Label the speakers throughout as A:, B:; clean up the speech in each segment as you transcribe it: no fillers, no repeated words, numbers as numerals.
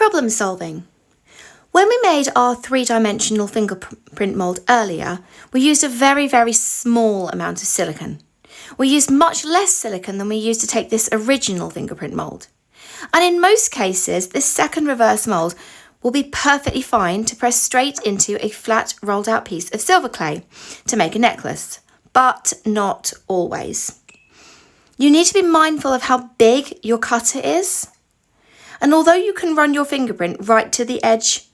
A: Problem solving. When we made our three-dimensional fingerprint mould earlier, we used a very, very small amount of silicone. We used much less silicone than we used to take this original fingerprint mould. And in most cases, this second reverse mould will be perfectly fine to press straight into a flat rolled out piece of silver clay to make a necklace, but not always. You need to be mindful of how big your cutter is. And although you can run your fingerprint right to the edge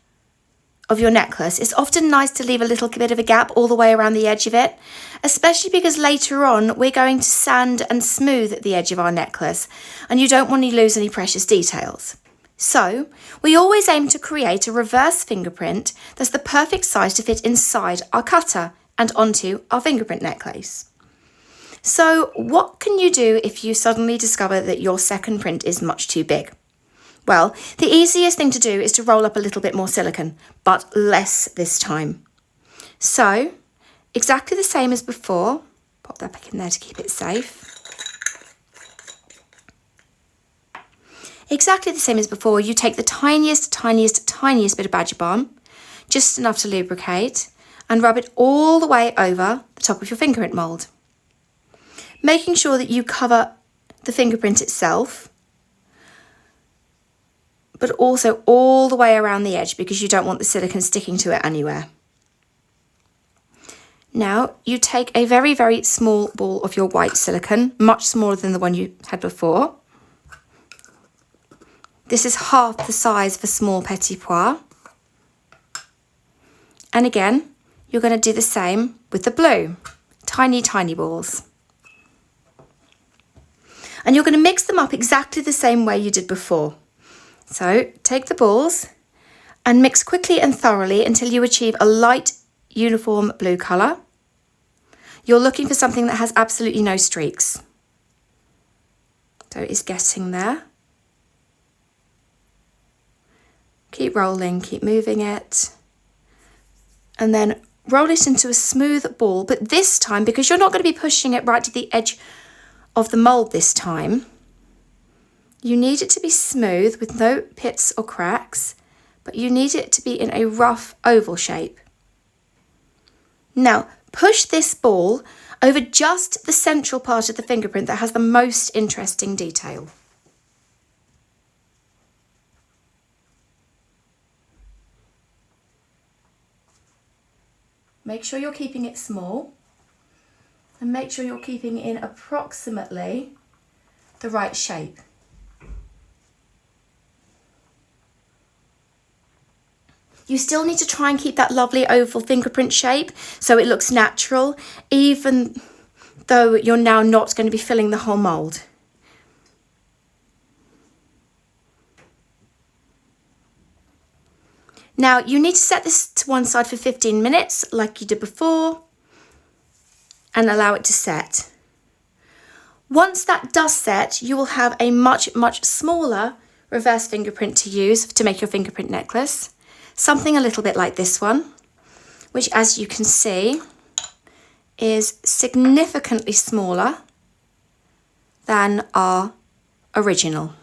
A: of your necklace, it's often nice to leave a little bit of a gap all the way around the edge of it, especially because later on we're going to sand and smooth the edge of our necklace and you don't want to lose any precious details. So we always aim to create a reverse fingerprint that's the perfect size to fit inside our cutter and onto our fingerprint necklace. So what can you do if you suddenly discover that your second print is much too big? Well, the easiest thing to do is to roll up a little bit more silicone, but less this time. So, exactly the same as before. Pop that back in there to keep it safe. Exactly the same as before, you take the tiniest bit of badger balm, just enough to lubricate, and rub it all the way over the top of your fingerprint mould. Making sure that you cover the fingerprint itself, but also all the way around the edge because you don't want the silicone sticking to it anywhere. Now you take a very, very small ball of your white silicone, much smaller than the one you had before. This is half the size of a small petit pois. And again, you're going to do the same with the blue. Tiny, tiny balls. And you're going to mix them up exactly the same way you did before. So take the balls and mix quickly and thoroughly until you achieve a light uniform blue colour. You're looking for something that has absolutely no streaks. So it's getting there. Keep rolling, keep moving it. And then roll it into a smooth ball, but this time, because you're not going to be pushing it right to the edge of the mould this time, you need it to be smooth with no pits or cracks, but you need it to be in a rough oval shape. Now, push this ball over just the central part of the fingerprint that has the most interesting detail. Make sure you're keeping it small and make sure you're keeping it in approximately the right shape. You still need to try and keep that lovely oval fingerprint shape so it looks natural, even though you're now not going to be filling the whole mould. Now you need to set this to one side for 15 minutes like you did before and allow it to set. Once that does set, you will have a much, much smaller reverse fingerprint to use to make your fingerprint necklace. Something a little bit like this one, which as you can see is significantly smaller than our original.